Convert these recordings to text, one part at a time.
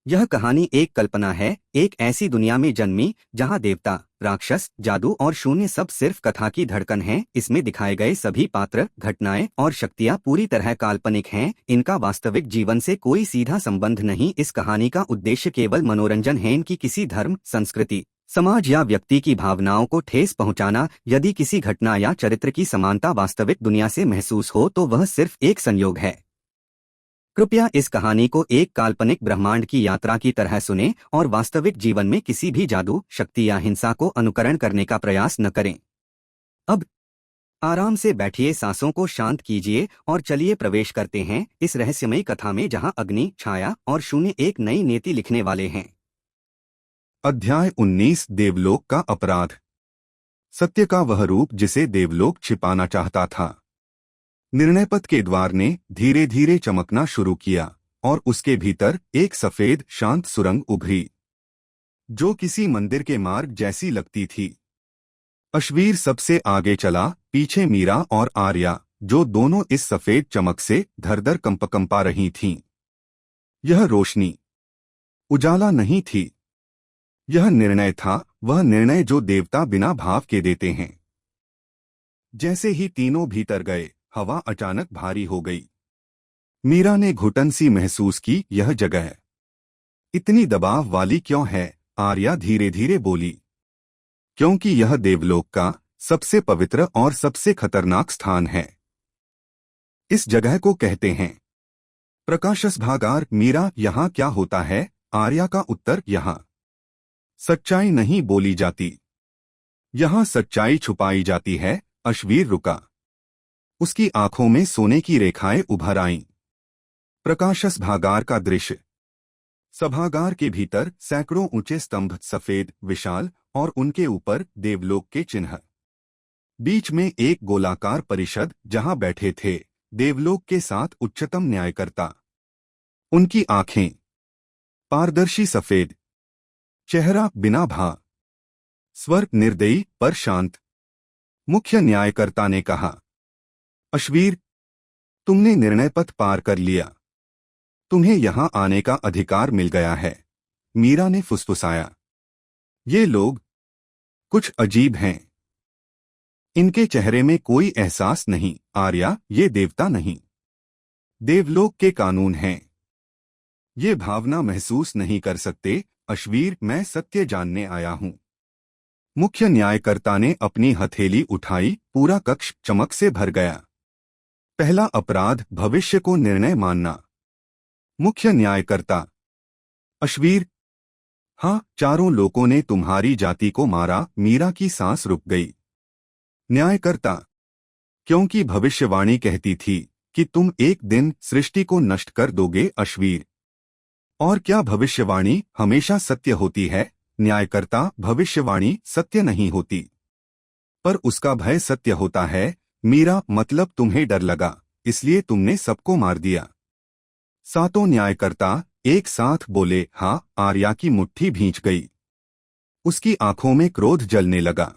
यह कहानी एक कल्पना है, एक ऐसी दुनिया में जन्मी जहां देवता, राक्षस, जादू और शून्य सब सिर्फ कथा की धड़कन हैं। इसमें दिखाए गए सभी पात्र, घटनाएं और शक्तियां पूरी तरह काल्पनिक हैं। इनका वास्तविक जीवन से कोई सीधा संबंध नहीं। इस कहानी का उद्देश्य केवल मनोरंजन है, इनकी किसी धर्म, संस्कृति, समाज या व्यक्ति की भावनाओं को ठेस पहुंचाना। यदि किसी घटना या चरित्र की समानता वास्तविक दुनिया से महसूस हो तो वह सिर्फ एक संयोग है। कृपया इस कहानी को एक काल्पनिक ब्रह्मांड की यात्रा की तरह सुनें और वास्तविक जीवन में किसी भी जादू, शक्ति या हिंसा को अनुकरण करने का प्रयास न करें। अब आराम से बैठिए, सांसों को शांत कीजिए और चलिए प्रवेश करते हैं इस रहस्यमयी कथा में जहां अग्नि, छाया और शून्य एक नई नीति लिखने वाले हैं। अध्याय 19 देवलोक का अपराध। सत्य का वह रूप जिसे देवलोक छिपाना चाहता था। निर्णय पथ के द्वार ने धीरे धीरे चमकना शुरू किया और उसके भीतर एक सफेद शांत सुरंग उभरी जो किसी मंदिर के मार्ग जैसी लगती थी। अश्वीर सबसे आगे चला, पीछे मीरा और आर्या, जो दोनों इस सफेद चमक से धर-धर कंपा रही थीं। यह रोशनी, उजाला नहीं थी, यह निर्णय था, वह निर्णय जो देवता बिना भाव के देते हैं। जैसे ही तीनों भीतर गए, हवा अचानक भारी हो गई। मीरा ने घुटन सी महसूस की, यह जगह इतनी दबाव वाली क्यों है? आर्या धीरे धीरे बोली, क्योंकि यह देवलोक का सबसे पवित्र और सबसे खतरनाक स्थान है। इस जगह को कहते हैं प्रकाशस भागार। मीरा, यहाँ क्या होता है? आर्या का उत्तर, यहाँ सच्चाई नहीं बोली जाती, यहाँ सच्चाई छुपाई जाती है। अश्वीर रुका, उसकी आंखों में सोने की रेखाएं उभर आईं। प्रकाशस भागार का दृश्य। सभागार के भीतर सैकड़ों ऊंचे स्तंभ, सफेद, विशाल, और उनके ऊपर देवलोक के चिन्ह। बीच में एक गोलाकार परिषद जहां बैठे थे देवलोक के 7 उच्चतम न्यायकर्ता। उनकी आंखें पारदर्शी सफेद, चेहरा बिना भा, स्वर निर्दयी पर शांत। मुख्य न्यायकर्ता ने कहा, अश्वीर, तुमने निर्णय पथ पार कर लिया, तुम्हें यहां आने का अधिकार मिल गया है। मीरा ने फुसफुसाया, ये लोग कुछ अजीब हैं, इनके चेहरे में कोई एहसास नहीं। आर्या, ये देवता नहीं, देवलोक के कानून हैं, ये भावना महसूस नहीं कर सकते। अश्वीर, मैं सत्य जानने आया हूं। मुख्य न्यायकर्ता ने अपनी हथेली उठाई, पूरा कक्ष चमक से भर गया। पहला अपराध, भविष्य को निर्णय मानना। मुख्य न्यायकर्ता, अश्वीर, हाँ, चारों लोगों ने तुम्हारी जाति को मारा। मीरा की सांस रुक गई। न्यायकर्ता, क्योंकि भविष्यवाणी कहती थी कि तुम एक दिन सृष्टि को नष्ट कर दोगे। अश्वीर, और क्या भविष्यवाणी हमेशा सत्य होती है? न्यायकर्ता, भविष्यवाणी सत्य नहीं होती, पर उसका भय सत्य होता है। मीरा, मतलब तुम्हें डर लगा, इसलिए तुमने सबको मार दिया। सातों न्यायकर्ता एक साथ बोले, हाँ। आर्या की मुट्ठी भींच गई, उसकी आंखों में क्रोध जलने लगा।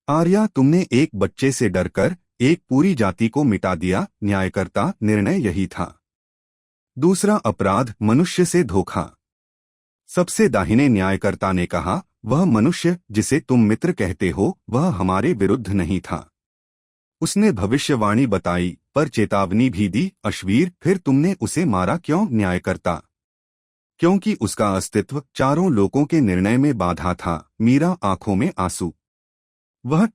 आर्या, तुमने एक बच्चे से डरकर एक पूरी जाति को मिटा दिया। न्यायकर्ता, निर्णय यही था। दूसरा अपराध, मनुष्य से धोखा। सबसे दाहिने न्यायकर्ता ने कहा, वह मनुष्य जिसे तुम मित्र कहते हो, वह हमारे विरुद्ध नहीं था। उसने भविष्यवाणी बताई, पर चेतावनी भी दी। अश्वीर, फिर तुमने उसे मारा क्यों? न्यायकर्ता, क्योंकि उसका अस्तित्व चारों लोगों के निर्णय में बाधा था। मीरा, आंखों में आंसू, वह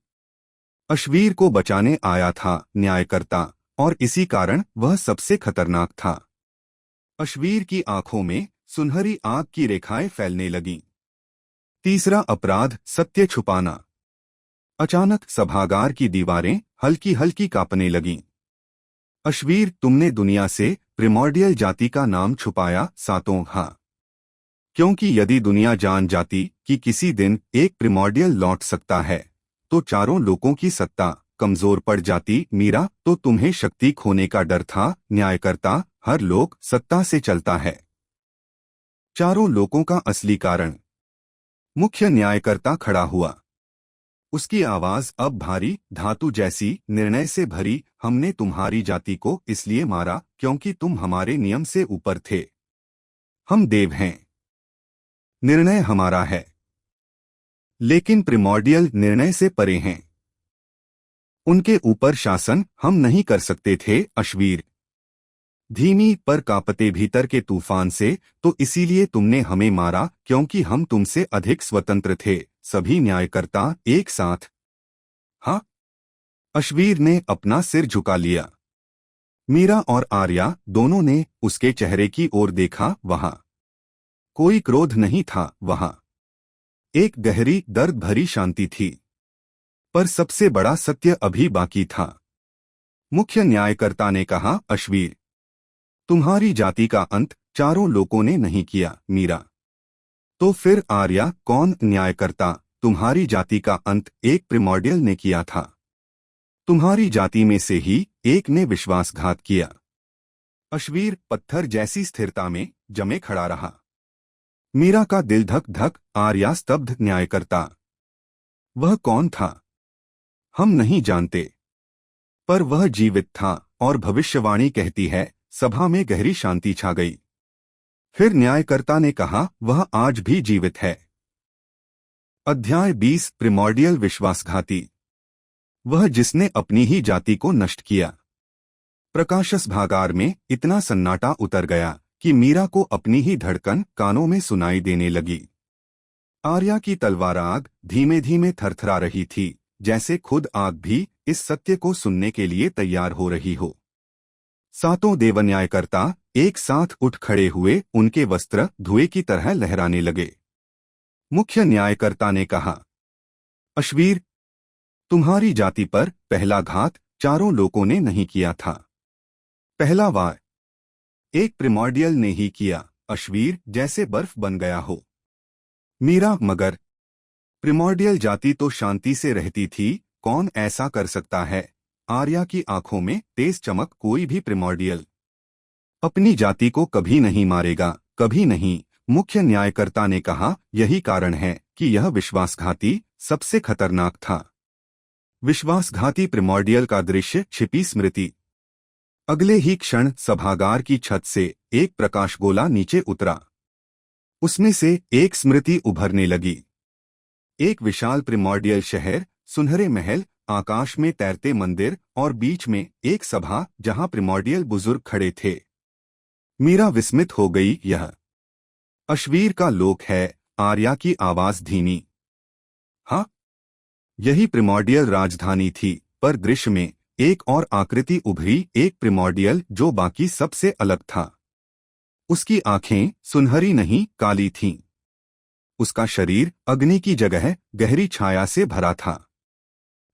अश्वीर को बचाने आया था। न्यायकर्ता, और इसी कारण वह सबसे खतरनाक था। अश्वीर की आंखों में सुनहरी आग की रेखाएं फैलने लगीं। तीसरा अपराध, सत्य छुपाना। अचानक सभागार की दीवारें हल्की हल्की कांपने लगीं। अश्वीर, तुमने दुनिया से प्रिमॉर्डियल जाति का नाम छुपाया। सातों, हाँ, क्योंकि यदि दुनिया जान जाती कि किसी दिन एक प्रिमॉर्डियल लौट सकता है तो चारों लोगों की सत्ता कमजोर पड़ जाती। मीरा, तो तुम्हें शक्ति खोने का डर था। न्यायकर्ता, हर लोग सत्ता से चलता है। चारों लोगों का असली कारण। मुख्य न्यायकर्ता खड़ा हुआ, उसकी आवाज अब भारी, धातु जैसी, निर्णय से भरी। हमने तुम्हारी जाति को इसलिए मारा क्योंकि तुम हमारे नियम से ऊपर थे। हम देव हैं, निर्णय हमारा है, लेकिन प्रिमॉर्डियल निर्णय से परे हैं। उनके ऊपर शासन हम नहीं कर सकते थे। अश्वीर धीमी पर कांपते भीतर के तूफान से, तो इसीलिए तुमने हमें मारा क्योंकि हम तुमसे अधिक स्वतंत्र थे। सभी न्यायकर्ता एक साथ। हाँ। अश्वीर ने अपना सिर झुका लिया। मीरा और आर्या दोनों ने उसके चेहरे की ओर देखा। वहां कोई क्रोध नहीं था, वहां एक गहरी दर्द भरी शांति थी। पर सबसे बड़ा सत्य अभी बाकी था। मुख्य न्यायकर्ता ने कहा, अश्वीर, तुम्हारी जाति का अंत चारों लोगों ने नहीं किया। मीरा, तो फिर आर्या कौन? न्यायकर्ता, तुम्हारी जाति का अंत एक प्रिमॉर्डियल ने किया था। तुम्हारी जाति में से ही एक ने विश्वासघात किया। अश्वीर पत्थर जैसी स्थिरता में जमे खड़ा रहा। मीरा का दिल धक धक। आर्या स्तब्ध। न्यायकर्ता, वह कौन था? हम नहीं जानते, पर वह जीवित था और भविष्यवाणी कहती है। सभा में गहरी शांति छा गई। फिर न्यायकर्ता ने कहा, वह आज भी जीवित है। अध्याय 20 प्रिमॉर्डियल विश्वासघाती। वह जिसने अपनी ही जाति को नष्ट किया। प्रकाशस भागार में इतना सन्नाटा उतर गया कि मीरा को अपनी ही धड़कन कानों में सुनाई देने लगी। आर्या की तलवार आग धीमे धीमे थरथरा रही थी, जैसे खुद आग भी इस सत्य को सुनने के लिए तैयार हो रही हो। सातों देवन्यायकर्ता एक साथ उठ खड़े हुए। उनके वस्त्र धुएं की तरह लहराने लगे। मुख्य न्यायकर्ता ने कहा, अश्वीर, तुम्हारी जाति पर पहला घात चारों लोगों ने नहीं किया था। पहला वार एक प्रिमॉर्डियल ने ही किया। अश्वीर जैसे बर्फ बन गया हो। मीरा, मगर प्रिमॉर्डियल जाति तो शांति से रहती थी, कौन ऐसा कर सकता है? आर्या की आंखों में तेज चमक। कोई भी प्रिमॉर्डियल अपनी जाति को कभी नहीं मारेगा, कभी नहीं। मुख्य न्यायकर्ता ने कहा, यही कारण है कि यह विश्वासघाती सबसे खतरनाक था। विश्वासघाती प्रिमॉर्डियल का दृश्य छिपी स्मृति। अगले ही क्षण सभागार की छत से एक प्रकाश गोला नीचे उतरा। उसमें से एक स्मृति उभरने लगी। एक विशाल प्रिमॉर्डियल शहर, सुनहरे महल, आकाश में तैरते मंदिर और बीच में एक सभा जहां प्रिमॉर्डियल बुजुर्ग खड़े थे। मीरा विस्मित हो गई। यह अश्वीर का लोक है। आर्या की आवाज धीमी। हाँ, यही प्रिमॉर्डियल राजधानी थी। पर दृश्य में एक और आकृति उभरी, एक प्रिमॉर्डियल जो बाकी सबसे अलग था। उसकी आंखें सुनहरी नहीं, काली थीं। उसका शरीर अग्नि की जगह गहरी छाया से भरा था।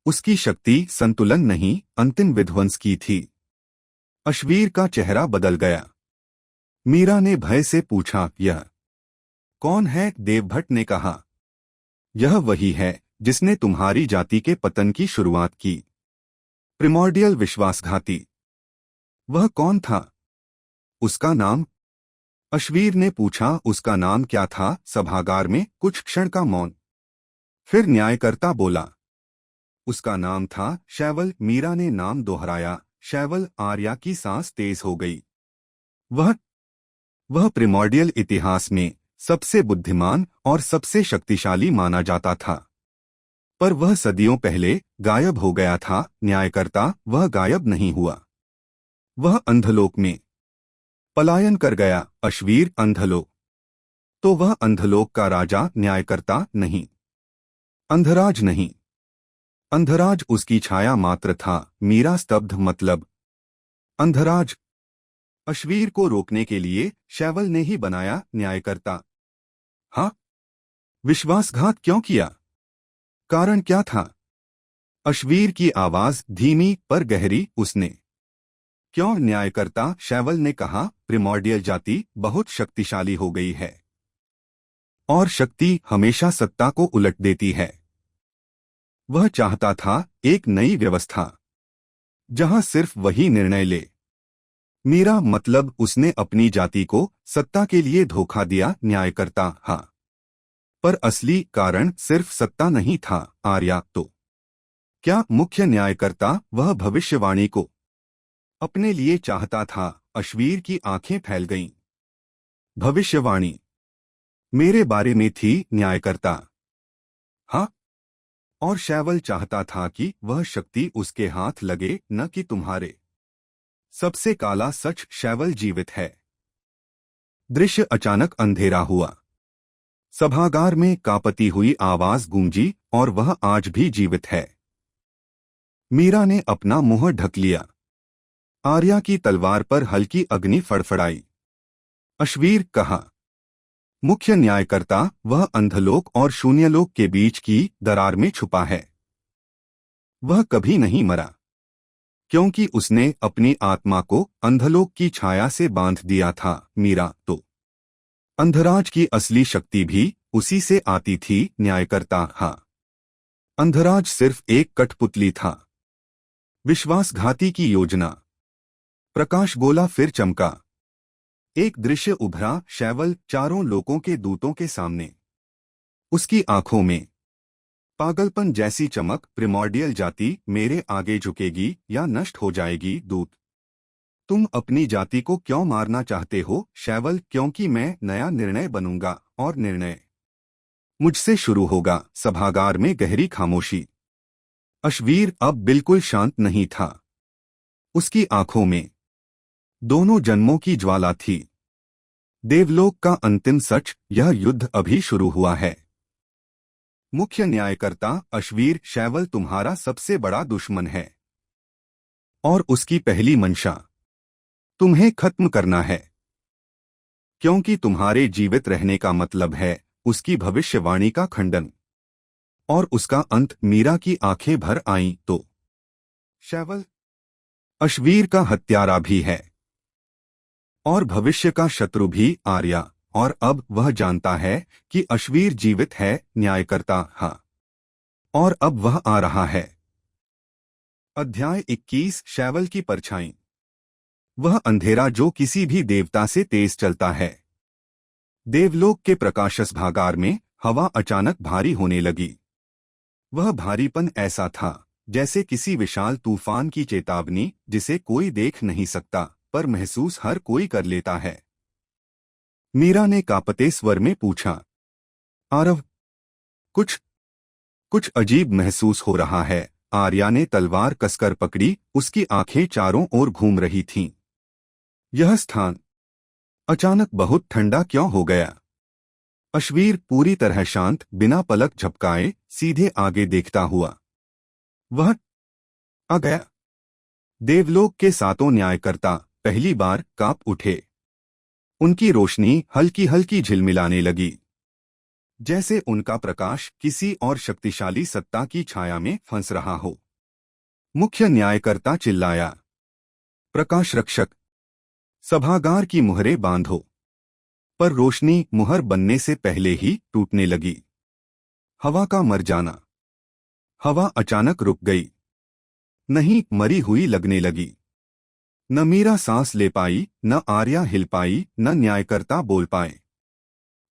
उसकी शक्ति संतुलन नहीं, अंतिम विध्वंस की थी। अश्वीर का चेहरा बदल गया। मीरा ने भय से पूछा, यह कौन है? देवभट्ट ने कहा, यह वही है जिसने तुम्हारी जाति के पतन की शुरुआत की। प्रिमॉर्डियल विश्वासघाती। वह कौन था? उसका नाम? अश्वीर ने पूछा, उसका नाम क्या था? सभागार में कुछ क्षण का मौन। फिर न्यायकर्ता बोला, उसका नाम था शैवल। मीरा ने नाम दोहराया, शैवल। आर्या की सांस तेज हो गई। वह प्रिमॉर्डियल इतिहास में सबसे बुद्धिमान और सबसे शक्तिशाली माना जाता था। पर वह सदियों पहले गायब हो गया था। न्यायकर्ता, वह गायब नहीं हुआ। वह अंधलोक में पलायन कर गया। अश्वीर, अंधलोक? तो वह अंधलोक का राजा न्यायकर्ता नहीं, अंधराज नहीं। अंधराज उसकी छाया मात्र था। मीरा स्तब्ध। मतलब अंधराज अश्वीर को रोकने के लिए शैवल ने ही बनाया। न्यायकर्ता, हाँ। विश्वासघात क्यों किया? कारण क्या था? अश्वीर की आवाज धीमी पर गहरी। उसने क्यों? न्यायकर्ता, शैवल ने कहा, प्रिमॉर्डियल जाति बहुत शक्तिशाली हो गई है और शक्ति हमेशा सत्ता को उलट देती है। वह चाहता था एक नई व्यवस्था जहां सिर्फ वही निर्णय ले। मीरा, मतलब उसने अपनी जाति को सत्ता के लिए धोखा दिया? न्यायकर्ता, हाँ। पर असली कारण सिर्फ सत्ता नहीं था। आर्या, तो क्या? मुख्य न्यायकर्ता, वह भविष्यवाणी को अपने लिए चाहता था। अश्वीर की आंखें फैल गईं। भविष्यवाणी? मेरे बारे में थी न्यायकर्ता। हाँ, और शैवल चाहता था कि वह शक्ति उसके हाथ लगे, न कि तुम्हारे। सबसे काला सच, शैवल जीवित है। दृश्य अचानक अंधेरा हुआ। सभागार में कांपती हुई आवाज गूंजी, और वह आज भी जीवित है। मीरा ने अपना मुंह ढक लिया। आर्या की तलवार पर हल्की अग्नि फड़फड़ाई। अश्वीर कहा, मुख्य न्यायकर्ता, वह अंधलोक और शून्यलोक के बीच की दरार में छुपा है। वह कभी नहीं मरा, क्योंकि उसने अपनी आत्मा को अंधलोक की छाया से बांध दिया था। मीरा, तो अंधराज की असली शक्ति भी उसी से आती थी। न्यायकर्ता, हाँ, अंधराज सिर्फ एक कठपुतली था, विश्वासघाती की योजना। प्रकाश गोला फिर चमका। एक दृश्य उभरा, शैवल चारों लोकों के दूतों के सामने। उसकी आंखों में पागलपन जैसी चमक। प्रिमॉर्डियल जाति मेरे आगे झुकेगी या नष्ट हो जाएगी। दूत, तुम अपनी जाति को क्यों मारना चाहते हो? शैवल, क्योंकि मैं नया निर्णय बनूंगा, और निर्णय मुझसे शुरू होगा। सभागार में गहरी खामोशी। अश्वीर अब बिल्कुल शांत नहीं था। उसकी आंखों में दोनों जन्मों की ज्वाला थी। देवलोक का अंतिम सच, यह युद्ध अभी शुरू हुआ है। मुख्य न्यायकर्ता अश्वीर, शैवल तुम्हारा सबसे बड़ा दुश्मन है, और उसकी पहली मंशा तुम्हें खत्म करना है, क्योंकि तुम्हारे जीवित रहने का मतलब है उसकी भविष्यवाणी का खंडन और उसका अंत। मीरा की आंखें भर आईं। तो शैवल अश्वीर का हत्यारा भी है, और भविष्य का शत्रु भी। आर्या, और अब वह जानता है कि अश्वीर जीवित है। न्यायकर्ता, हाँ, और अब वह आ रहा है। अध्याय 21, शैवल की परछाई। वह अंधेरा जो किसी भी देवता से तेज चलता है। देवलोक के प्रकाशस भागार में हवा अचानक भारी होने लगी। वह भारीपन ऐसा था जैसे किसी विशाल तूफान की चेतावनी, जिसे कोई देख नहीं सकता पर महसूस हर कोई कर लेता है। मीरा ने कांपते स्वर में पूछा, आरव, कुछ कुछ अजीब महसूस हो रहा है। आर्या ने तलवार कसकर पकड़ी। उसकी आंखें चारों ओर घूम रही थीं। यह स्थान अचानक बहुत ठंडा क्यों हो गया? अश्वीर पूरी तरह शांत, बिना पलक झपकाए, सीधे आगे देखता हुआ। वह आ गया। देवलोक के सातों न्यायकर्ता पहली बार कांप उठे। उनकी रोशनी हल्की हल्की झिलमिलाने लगी, जैसे उनका प्रकाश किसी और शक्तिशाली सत्ता की छाया में फंस रहा हो। मुख्य न्यायकर्ता चिल्लाया, प्रकाश रक्षक, सभागार की मुहरें बांधो। पर रोशनी मुहर बनने से पहले ही टूटने लगी। हवा का मर जाना। हवा अचानक रुक गई। नहीं, मरी हुई लगने लगी। न मीरा सांस ले पाई, न आर्या हिल पाई, न न्यायकर्ता बोल पाए।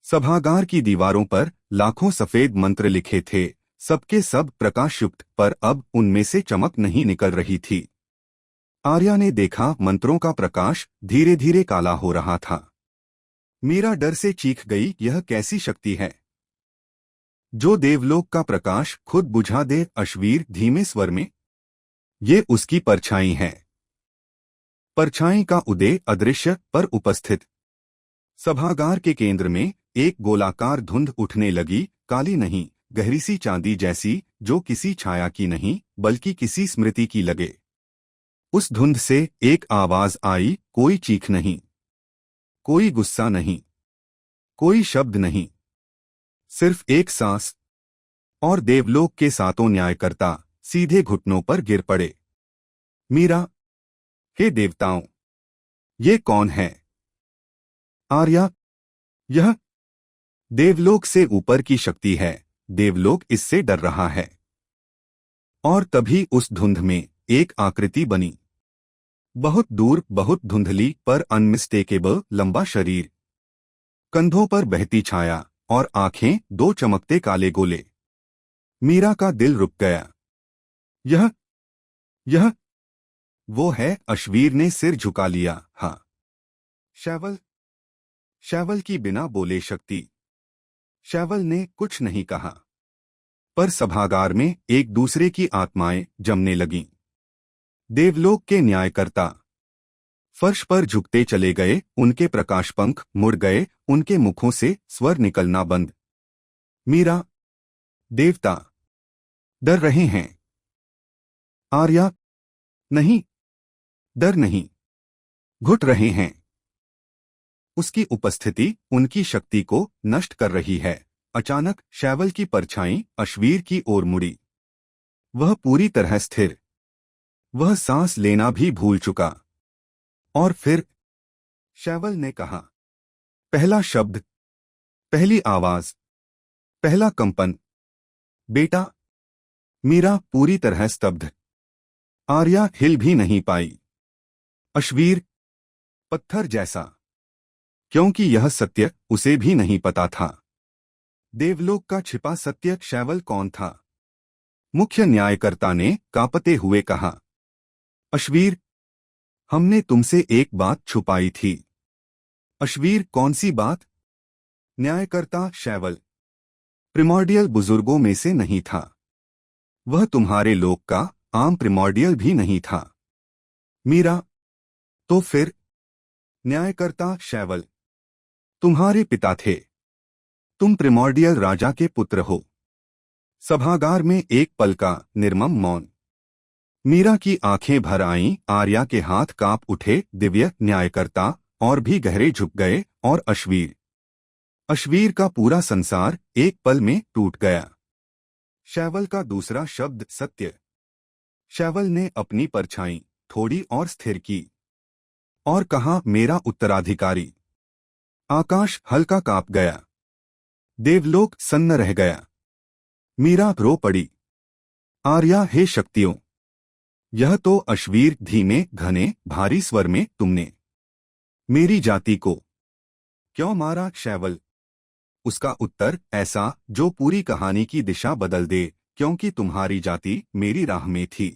सभागार की दीवारों पर लाखों सफेद मंत्र लिखे थे, सबके सब प्रकाशयुक्त, पर अब उनमें से चमक नहीं निकल रही थी। आर्या ने देखा, मंत्रों का प्रकाश धीरे धीरे काला हो रहा था। मीरा डर से चीख गई, यह कैसी शक्ति है जो देवलोक का प्रकाश खुद बुझा दे? अश्वीर धीमे स्वर में, ये उसकी परछाई है। परछाई का उदय अदृश्य पर उपस्थित। सभागार के केंद्र में एक गोलाकार धुंध उठने लगी, काली नहीं, गहरी सी चांदी जैसी, जो किसी छाया की नहीं बल्कि किसी स्मृति की लगे। उस धुंध से एक आवाज आई, कोई चीख नहीं, कोई गुस्सा नहीं, कोई शब्द नहीं, सिर्फ एक सांस। और देवलोक के सातों न्यायकर्ता सीधे घुटनों पर गिर पड़े। मीरा, हे देवताओं, ये कौन है? आर्या, यह देवलोक से ऊपर की शक्ति है। देवलोक इससे डर रहा है। और तभी उस धुंध में एक आकृति बनी, बहुत दूर, बहुत धुंधली पर अनमिस्टेकेबल। लंबा शरीर, कंधों पर बहती छाया, और आंखें दो चमकते काले गोले। मीरा का दिल रुक गया। यह वो है। अश्वीर ने सिर झुका लिया। हाँ, शैवल, शैवल की बिना बोले शक्ति। शैवल ने कुछ नहीं कहा, पर सभागार में एक दूसरे की आत्माएं जमने लगीं। देवलोक के न्यायकर्ता फर्श पर झुकते चले गए, उनके प्रकाशपंख मुड़ गए, उनके मुखों से स्वर निकलना बंद। मीरा, देवता डर रहे हैं। आर्या, नहीं, डर नहीं, घुट रहे हैं। उसकी उपस्थिति उनकी शक्ति को नष्ट कर रही है। अचानक शैवल की परछाई अश्वीर की ओर मुड़ी। वह पूरी तरह स्थिर, वह सांस लेना भी भूल चुका। और फिर शैवल ने कहा, पहला शब्द, पहली आवाज, पहला कंपन, बेटा। मीरा पूरी तरह स्तब्ध। आर्या हिल भी नहीं पाई। अश्वीर पत्थर जैसा, क्योंकि यह सत्य उसे भी नहीं पता था। देवलोक का छिपा सत्य शैवल कौन था? मुख्य न्यायकर्ता ने कांपते हुए कहा, अश्वीर, हमने तुमसे एक बात छुपाई थी। अश्वीर, कौन सी बात? न्यायकर्ता शैवल प्रिमॉर्डियल बुजुर्गों में से नहीं था। वह तुम्हारे लोक का आम प्रिमॉर्डियल भी नहीं था। मीरा, तो फिर? न्यायकर्ता शैवल, तुम्हारे पिता थे। तुम प्रिमॉर्डियल राजा के पुत्र हो। सभागार में एक पल का निर्मम मौन। मीरा की आंखें भर आईं, आर्या के हाथ कांप उठे। दिव्य न्यायकर्ता और भी गहरे झुक गए। और अश्वीर का पूरा संसार एक पल में टूट गया। शैवल का दूसरा शब्द, सत्य। शैवल ने अपनी परछाई थोड़ी और स्थिर की और कहा, मेरा उत्तराधिकारी। आकाश हल्का कांप गया। देवलोक सन्न रह गया। मीरा रो पड़ी। आर्या, हे शक्तियों, यह तो अश्वीर। धीमे घने भारी स्वर में, तुमने मेरी जाति को क्यों मारा? शैवल, उसका उत्तर ऐसा जो पूरी कहानी की दिशा बदल दे, क्योंकि तुम्हारी जाति मेरी राह में थी।